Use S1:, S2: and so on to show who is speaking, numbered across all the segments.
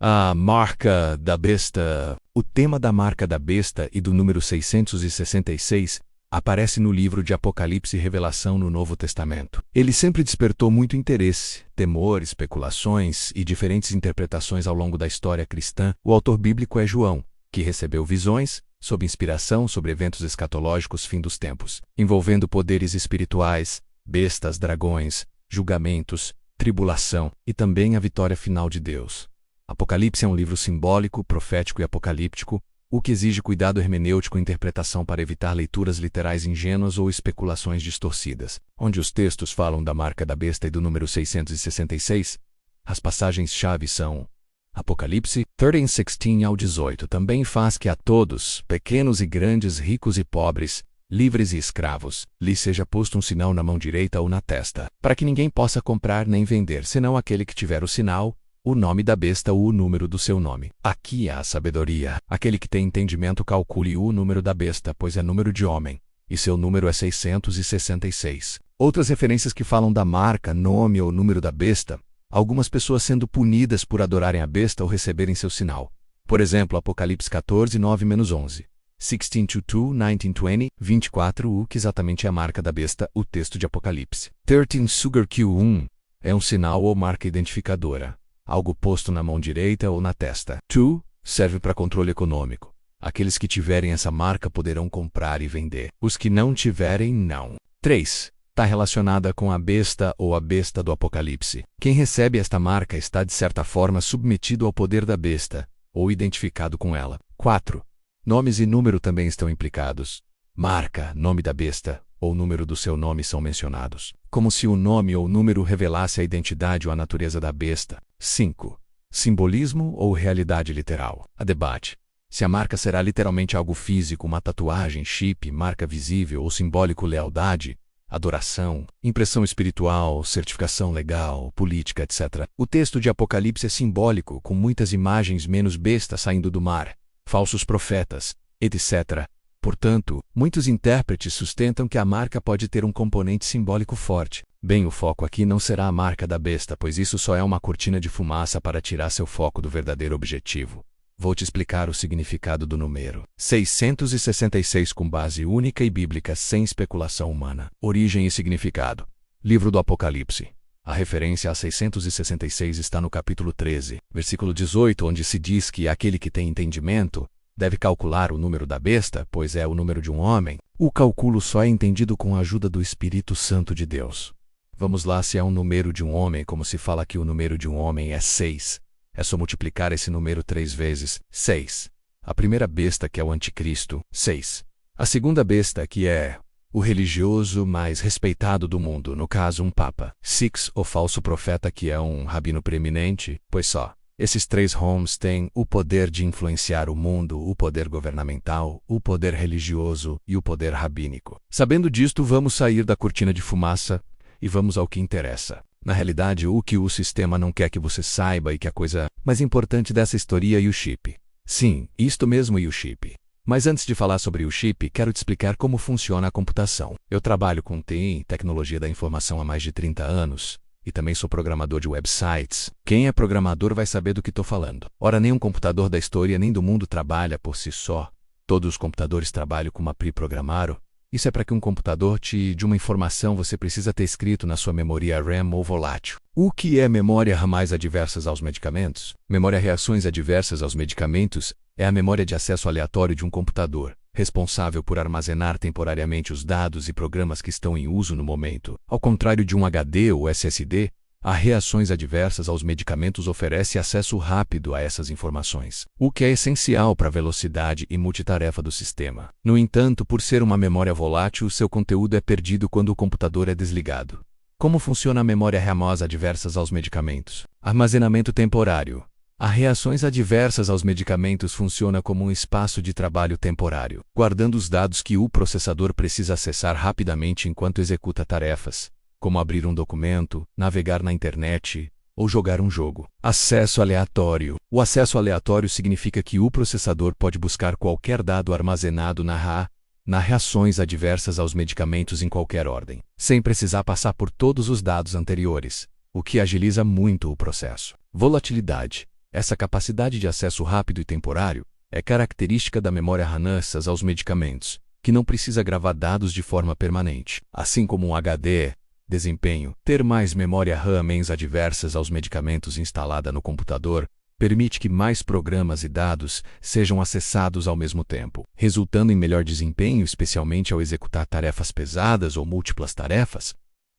S1: A marca da besta. O tema da marca da besta e do número 666 aparece no livro de Apocalipse e Revelação no Novo Testamento. Ele sempre despertou muito interesse, temor, especulações e diferentes interpretações ao longo da história cristã. O autor bíblico é João, que recebeu visões, sob inspiração sobre eventos escatológicos fim dos tempos, envolvendo poderes espirituais, bestas, dragões, julgamentos, tribulação e também a vitória final de Deus. Apocalipse é um livro simbólico, profético e apocalíptico, o que exige cuidado hermenêutico e interpretação para evitar leituras literais ingênuas ou especulações distorcidas. Onde os textos falam da marca da besta e do número 666, as passagens-chave são Apocalipse 13:16 ao 18 também faz que a todos, pequenos e grandes, ricos e pobres, livres e escravos, lhes seja posto um sinal na mão direita ou na testa, para que ninguém possa comprar nem vender, senão aquele que tiver o sinal, o nome da besta ou o número do seu nome. Aqui há a sabedoria. Aquele que tem entendimento calcule o número da besta, pois é número de homem, e seu número é 666. Outras referências que falam da marca, nome ou número da besta, algumas pessoas sendo punidas por adorarem a besta ou receberem seu sinal. Por exemplo, Apocalipse 14, 9-11. 16:22, 19:20, 24, o que exatamente é a marca da besta, o texto de Apocalipse. 13 Sugar Q1 é um sinal ou marca identificadora, algo posto na mão direita ou na testa. 2 serve para controle econômico. Aqueles que tiverem essa marca poderão comprar e vender. Os que não tiverem, não. 3 está relacionada com a besta ou a besta do Apocalipse. Quem recebe esta marca está de certa forma submetido ao poder da besta, ou identificado com ela. 4 nomes e número também estão implicados. Marca, nome da besta, ou número do seu nome são mencionados, como se o nome ou número revelasse a identidade ou a natureza da besta. 5 simbolismo ou realidade literal. A debate se a marca será literalmente algo físico, uma tatuagem, chip, marca visível ou simbólico, lealdade, adoração, impressão espiritual, certificação legal, política, etc. O texto de Apocalipse é simbólico, com muitas imagens menos bestas saindo do mar, falsos profetas, etc. Portanto, muitos intérpretes sustentam que a marca pode ter um componente simbólico forte. Bem, o foco aqui não será a marca da besta, pois isso só é uma cortina de fumaça para tirar seu foco do verdadeiro objetivo. Vou te explicar o significado do número 666 com base única e bíblica, sem especulação humana. Origem e significado. Livro do Apocalipse. A referência a 666 está no capítulo 13, versículo 18, onde se diz que aquele que tem entendimento deve calcular o número da besta, pois é o número de um homem. O cálculo só é entendido com a ajuda do Espírito Santo de Deus. Vamos lá, se é um número de um homem, como se fala que o número de um homem é 6. É só multiplicar esse número 3 vezes. 6. A primeira besta, que é o anticristo, 6. A segunda besta, que é o religioso mais respeitado do mundo, no caso um papa. 6, o falso profeta, que é um rabino preeminente, pois só. Esses 3 homes têm o poder de influenciar o mundo, o poder governamental, o poder religioso e o poder rabínico. Sabendo disto, vamos sair da cortina de fumaça e vamos ao que interessa. Na realidade, o que o sistema não quer que você saiba e que a coisa mais importante dessa história é o chip. Sim, isto mesmo, e o chip. Mas antes de falar sobre o chip, quero te explicar como funciona a computação. Eu trabalho com TI, tecnologia da informação, há mais de 30 anos. E também sou programador de websites. Quem é programador vai saber do que estou falando. Ora, nenhum computador da história nem do mundo trabalha por si só. Todos os computadores trabalham com uma pre-programaram. Isso é para que um computador de uma informação você precisa ter escrito na sua memória RAM ou volátil. O que é memória RAM mais adversas aos medicamentos? Memória reações adversas aos medicamentos é a memória de acesso aleatório de um computador, responsável por armazenar temporariamente os dados e programas que estão em uso no momento. Ao contrário de um HD ou SSD, a reações adversas aos medicamentos oferece acesso rápido a essas informações, o que é essencial para a velocidade e multitarefa do sistema. No entanto, por ser uma memória volátil, seu conteúdo é perdido quando o computador é desligado. Como funciona a memória RAM adversas aos medicamentos? Armazenamento temporário. As reações adversas aos medicamentos funciona como um espaço de trabalho temporário, guardando os dados que o processador precisa acessar rapidamente enquanto executa tarefas, como abrir um documento, navegar na internet ou jogar um jogo. Acesso aleatório. O acesso aleatório significa que o processador pode buscar qualquer dado armazenado nas reações adversas aos medicamentos em qualquer ordem, sem precisar passar por todos os dados anteriores, o que agiliza muito o processo. Volatilidade. Essa capacidade de acesso rápido e temporário é característica da memória RAM aos medicamentos, que não precisa gravar dados de forma permanente. Assim como um HD, desempenho, ter mais memória RAM adversas aos medicamentos instalada no computador permite que mais programas e dados sejam acessados ao mesmo tempo, resultando em melhor desempenho, especialmente ao executar tarefas pesadas ou múltiplas tarefas.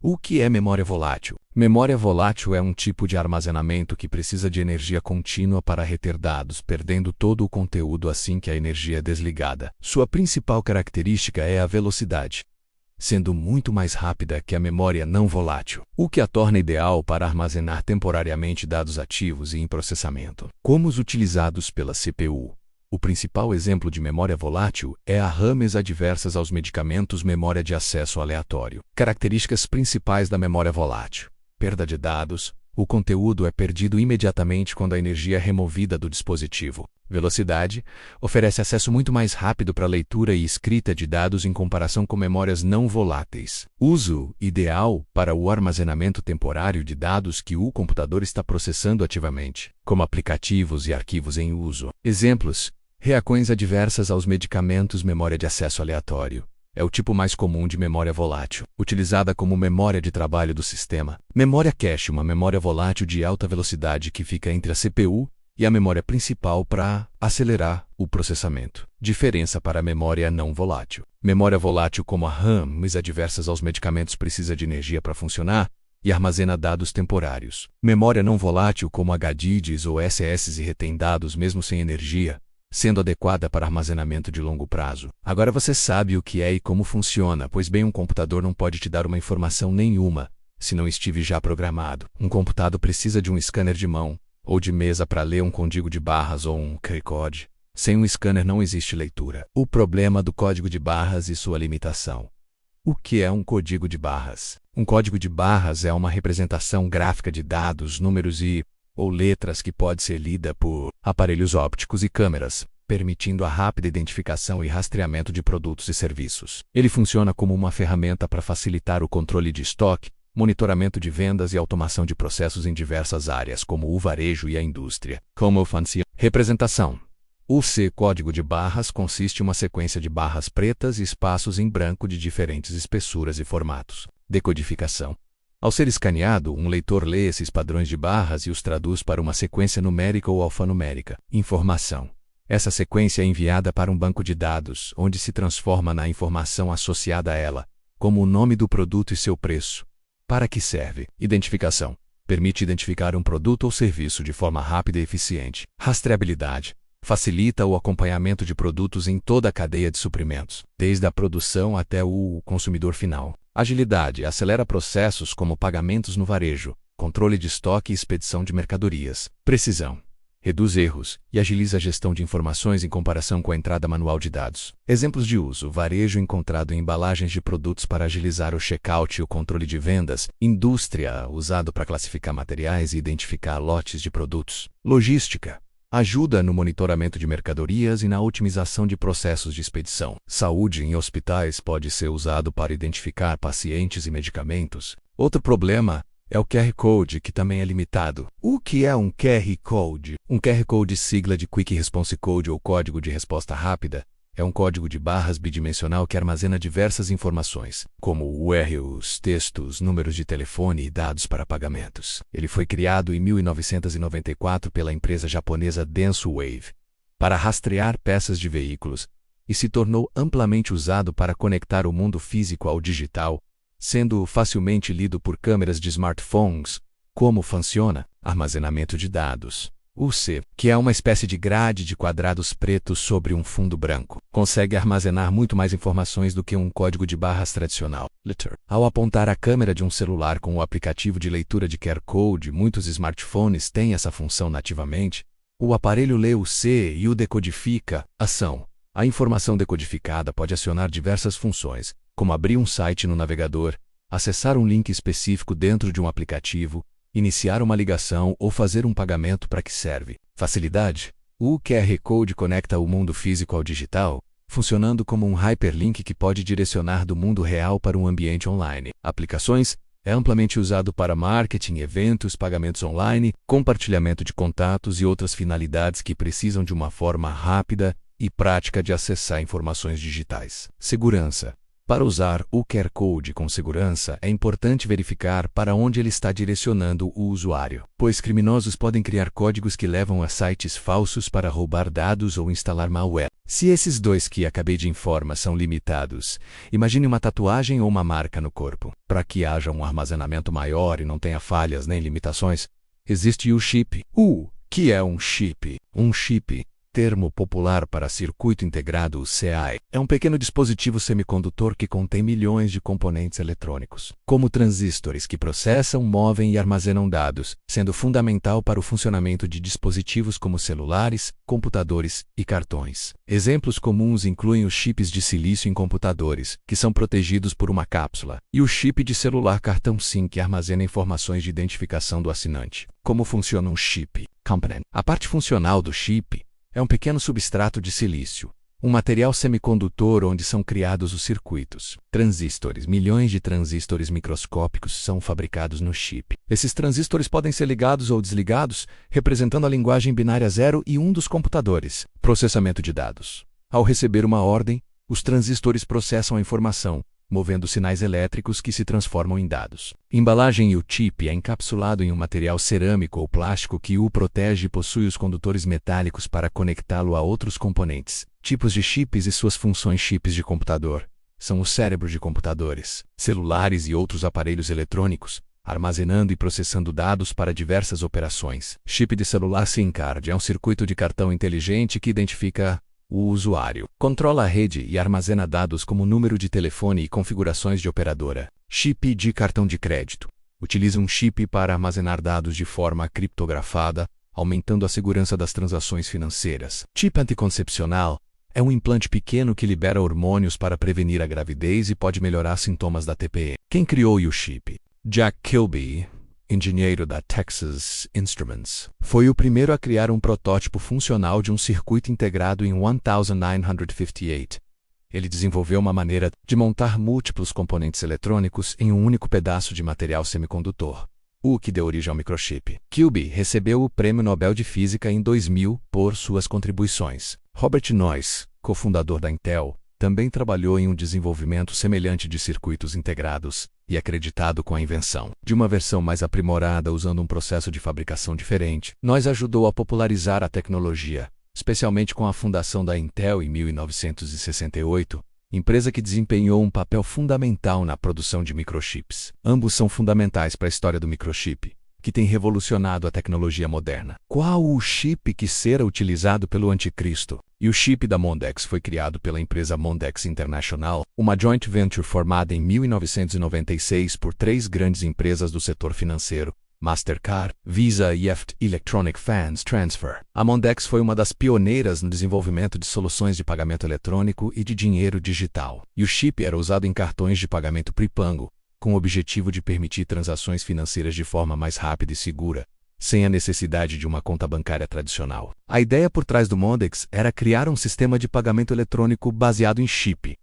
S1: O que é memória volátil? Memória volátil é um tipo de armazenamento que precisa de energia contínua para reter dados, perdendo todo o conteúdo assim que a energia é desligada. Sua principal característica é a velocidade, sendo muito mais rápida que a memória não volátil, o que a torna ideal para armazenar temporariamente dados ativos e em processamento, como os utilizados pela CPU. O principal exemplo de memória volátil é a RAM adversas aos medicamentos memória de acesso aleatório. Características principais da memória volátil: perda de dados. O conteúdo é perdido imediatamente quando a energia é removida do dispositivo. Velocidade. Oferece acesso muito mais rápido para leitura e escrita de dados em comparação com memórias não voláteis. Uso ideal para o armazenamento temporário de dados que o computador está processando ativamente, como aplicativos e arquivos em uso. Exemplos: reações adversas aos medicamentos memória de acesso aleatório. É o tipo mais comum de memória volátil, utilizada como memória de trabalho do sistema. Memória cache, uma memória volátil de alta velocidade que fica entre a CPU e a memória principal para acelerar o processamento. Diferença para a memória não volátil. Memória volátil como a RAM, mas adversas aos medicamentos, precisa de energia para funcionar e armazena dados temporários. Memória não volátil como HDDs ou SS retém dados mesmo sem energia, sendo adequada para armazenamento de longo prazo. Agora você sabe o que é e como funciona, pois bem, um computador não pode te dar uma informação nenhuma se não estiver já programado. Um computador precisa de um scanner de mão ou de mesa para ler um código de barras ou um QR-Code. Sem um scanner não existe leitura. O problema do código de barras e sua limitação. O que é um código de barras? Um código de barras é uma representação gráfica de dados, números ou letras que pode ser lida por aparelhos ópticos e câmeras, permitindo a rápida identificação e rastreamento de produtos e serviços. Ele funciona como uma ferramenta para facilitar o controle de estoque, monitoramento de vendas e automação de processos em diversas áreas, como o varejo e a indústria. Como funciona? Representação. O código de barras consiste em uma sequência de barras pretas e espaços em branco de diferentes espessuras e formatos. Decodificação. Ao ser escaneado, um leitor lê esses padrões de barras e os traduz para uma sequência numérica ou alfanumérica. Informação. Essa sequência é enviada para um banco de dados, onde se transforma na informação associada a ela, como o nome do produto e seu preço. Para que serve? Identificação. Permite identificar um produto ou serviço de forma rápida e eficiente. Rastreabilidade. Facilita o acompanhamento de produtos em toda a cadeia de suprimentos, desde a produção até o consumidor final. Agilidade. Acelera processos como pagamentos no varejo, controle de estoque e expedição de mercadorias. Precisão. Reduz erros e agiliza a gestão de informações em comparação com a entrada manual de dados. Exemplos de uso: varejo encontrado em embalagens de produtos para agilizar o checkout e o controle de vendas. Indústria, usado para classificar materiais e identificar lotes de produtos. Logística. Ajuda no monitoramento de mercadorias e na otimização de processos de expedição. Saúde em hospitais pode ser usado para identificar pacientes e medicamentos. Outro problema é o QR Code, que também é limitado. O que é um QR Code? Um QR Code, sigla de Quick Response Code ou código de resposta rápida, é um código de barras bidimensional que armazena diversas informações, como URLs, textos, números de telefone e dados para pagamentos. Ele foi criado em 1994 pela empresa japonesa DensoWave para rastrear peças de veículos e se tornou amplamente usado para conectar o mundo físico ao digital, sendo facilmente lido por câmeras de smartphones. Como funciona? Armazenamento de dados. O que é uma espécie de grade de quadrados pretos sobre um fundo branco, consegue armazenar muito mais informações do que um código de barras tradicional. Ao apontar a câmera de um celular com o aplicativo de leitura de QR Code, muitos smartphones têm essa função nativamente. O aparelho lê o e o decodifica. Ação. A informação decodificada pode acionar diversas funções, como abrir um site no navegador, acessar um link específico dentro de um aplicativo, iniciar uma ligação ou fazer um pagamento. Para que serve? Facilidade. O QR Code conecta o mundo físico ao digital, funcionando como um hyperlink que pode direcionar do mundo real para um ambiente online. Aplicações. É amplamente usado para marketing, eventos, pagamentos online, compartilhamento de contatos e outras finalidades que precisam de uma forma rápida e prática de acessar informações digitais. Segurança. Para usar o QR Code com segurança, é importante verificar para onde ele está direcionando o usuário, pois criminosos podem criar códigos que levam a sites falsos para roubar dados ou instalar malware. Se esses dois que acabei de informar são limitados, imagine uma tatuagem ou uma marca no corpo. Para que haja um armazenamento maior e não tenha falhas nem limitações, existe o chip. O que é um chip? Um chip, termo popular para circuito integrado, CI, é um pequeno dispositivo semicondutor que contém milhões de componentes eletrônicos, como transistores que processam, movem e armazenam dados, sendo fundamental para o funcionamento de dispositivos como celulares, computadores e cartões. Exemplos comuns incluem os chips de silício em computadores, que são protegidos por uma cápsula, e o chip de celular cartão SIM que armazena informações de identificação do assinante. Como funciona um chip? Component. A parte funcional do chip é um pequeno substrato de silício, um material semicondutor onde são criados os circuitos. Transistores. Milhões de transistores microscópicos são fabricados no chip. Esses transistores podem ser ligados ou desligados, representando a linguagem binária 0 e 1 dos computadores. Processamento de dados. Ao receber uma ordem, os transistores processam a informação, movendo sinais elétricos que se transformam em dados. Embalagem. E o chip é encapsulado em um material cerâmico ou plástico que o protege e possui os condutores metálicos para conectá-lo a outros componentes. Tipos de chips e suas funções. Chips de computador são os cérebros de computadores, celulares e outros aparelhos eletrônicos, armazenando e processando dados para diversas operações. Chip de celular. SIM card é um circuito de cartão inteligente que identifica o usuário, controla a rede e armazena dados como número de telefone e configurações de operadora. Chip de cartão de crédito. Utiliza um chip para armazenar dados de forma criptografada, aumentando a segurança das transações financeiras. Chip anticoncepcional é um implante pequeno que libera hormônios para prevenir a gravidez e pode melhorar sintomas da TPM. Quem criou o chip? Jack Kilby, engenheiro da Texas Instruments, foi o primeiro a criar um protótipo funcional de um circuito integrado em 1958. Ele desenvolveu uma maneira de montar múltiplos componentes eletrônicos em um único pedaço de material semicondutor, o que deu origem ao microchip. Kilby recebeu o Prêmio Nobel de Física em 2000 por suas contribuições. Robert Noyce, cofundador da Intel, também trabalhou em um desenvolvimento semelhante de circuitos integrados e acreditado com a invenção de uma versão mais aprimorada usando um processo de fabricação diferente. Noyce ajudou a popularizar a tecnologia, especialmente com a fundação da Intel em 1968, empresa que desempenhou um papel fundamental na produção de microchips. Ambos são fundamentais para a história do microchip, que tem revolucionado a tecnologia moderna. Qual o chip que será utilizado pelo anticristo? E o chip da Mondex foi criado pela empresa Mondex International, uma joint venture formada em 1996 por 3 grandes empresas do setor financeiro: Mastercard, Visa e EFT Electronic Funds Transfer. A Mondex foi uma das pioneiras no desenvolvimento de soluções de pagamento eletrônico e de dinheiro digital. E o chip era usado em cartões de pagamento pré-pago, com o objetivo de permitir transações financeiras de forma mais rápida e segura, sem a necessidade de uma conta bancária tradicional. A ideia por trás do Mondex era criar um sistema de pagamento eletrônico baseado em chip,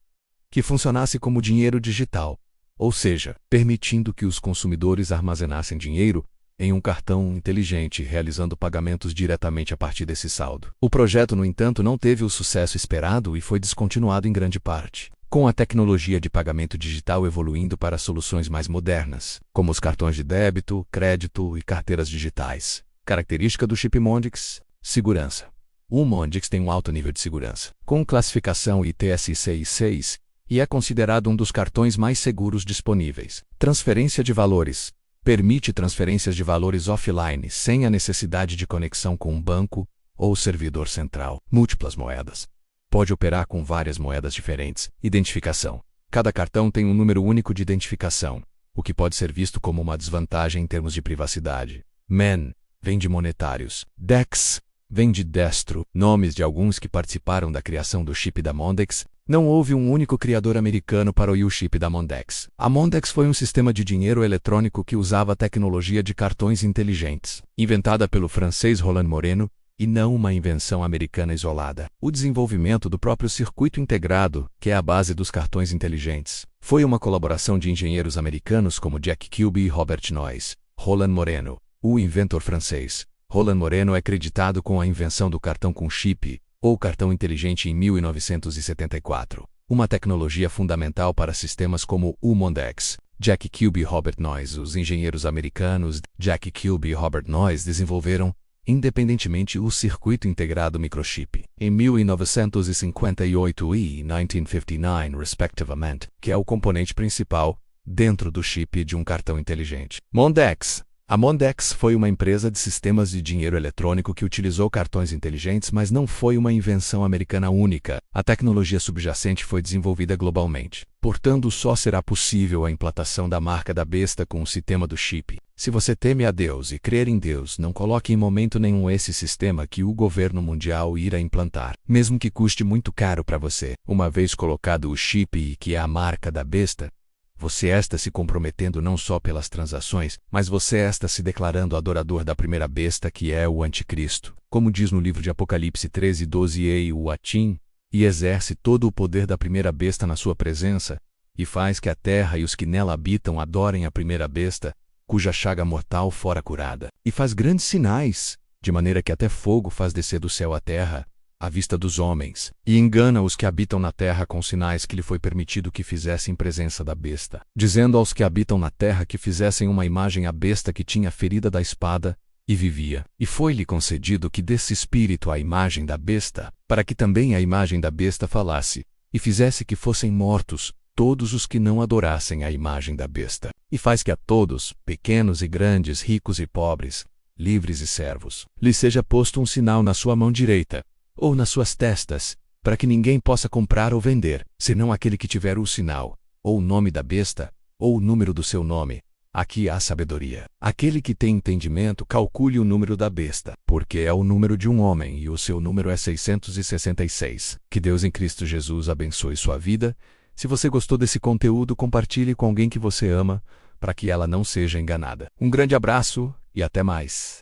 S1: que funcionasse como dinheiro digital, ou seja, permitindo que os consumidores armazenassem dinheiro em um cartão inteligente, realizando pagamentos diretamente a partir desse saldo. O projeto, no entanto, não teve o sucesso esperado e foi descontinuado em grande parte, com a tecnologia de pagamento digital evoluindo para soluções mais modernas, como os cartões de débito, crédito e carteiras digitais. Característica do chip Mondex: segurança. O Mondex tem um alto nível de segurança, com classificação ITSC 6, e é considerado um dos cartões mais seguros disponíveis. Transferência de valores. Permite transferências de valores offline sem a necessidade de conexão com um banco ou servidor central. Múltiplas moedas. Pode operar com várias moedas diferentes. Identificação. Cada cartão tem um número único de identificação, o que pode ser visto como uma desvantagem em termos de privacidade. MEN vem de monetários. DEX vem de destro, nomes de alguns que participaram da criação do chip da Mondex. Não houve um único criador americano para o chip da Mondex. A Mondex foi um sistema de dinheiro eletrônico que usava a tecnologia de cartões inteligentes, inventada pelo francês Roland Moreno e não uma invenção americana isolada. O desenvolvimento do próprio circuito integrado, que é a base dos cartões inteligentes, foi uma colaboração de engenheiros americanos como Jack Kilby e Robert Noyce. Roland Moreno, o inventor francês. Roland Moreno é creditado com a invenção do cartão com chip, ou cartão inteligente em 1974, uma tecnologia fundamental para sistemas como o Mondex. Jack Kilby e Robert Noyce, os engenheiros americanos Jack Kilby e Robert Noyce desenvolveram, independentemente, o circuito integrado microchip em 1958 e 1959, respectivamente, que é o componente principal dentro do chip de um cartão inteligente. Mondex. A Mondex foi uma empresa de sistemas de dinheiro eletrônico que utilizou cartões inteligentes, mas não foi uma invenção americana única. A tecnologia subjacente foi desenvolvida globalmente. Portanto, só será possível a implantação da marca da besta com o sistema do chip. Se você teme a Deus e crer em Deus, não coloque em momento nenhum esse sistema que o governo mundial irá implantar, mesmo que custe muito caro para você. Uma vez colocado o chip e que é a marca da besta, você está se comprometendo não só pelas transações, mas você está se declarando adorador da primeira besta, que é o anticristo. Como diz no livro de Apocalipse 13:12, ei o Atim, e exerce todo o poder da primeira besta na sua presença, e faz que a terra e os que nela habitam adorem a primeira besta, cuja chaga mortal fora curada. E faz grandes sinais, de maneira que até fogo faz descer do céu à terra, à vista dos homens, e engana os que habitam na terra com sinais que lhe foi permitido que fizessem em presença da besta, dizendo aos que habitam na terra que fizessem uma imagem à besta que tinha a ferida da espada, e vivia. E foi-lhe concedido que desse espírito à imagem da besta, para que também a imagem da besta falasse, e fizesse que fossem mortos todos os que não adorassem a imagem da besta. E faz que a todos, pequenos e grandes, ricos e pobres, livres e servos, lhe seja posto um sinal na sua mão direita, ou nas suas testas, para que ninguém possa comprar ou vender, senão aquele que tiver o sinal, ou o nome da besta, ou o número do seu nome. Aqui há sabedoria. Aquele que tem entendimento, calcule o número da besta, porque é o número de um homem e o seu número é 666. Que Deus em Cristo Jesus abençoe sua vida. Se você gostou desse conteúdo, compartilhe com alguém que você ama, para que ela não seja enganada. Um grande abraço e até mais.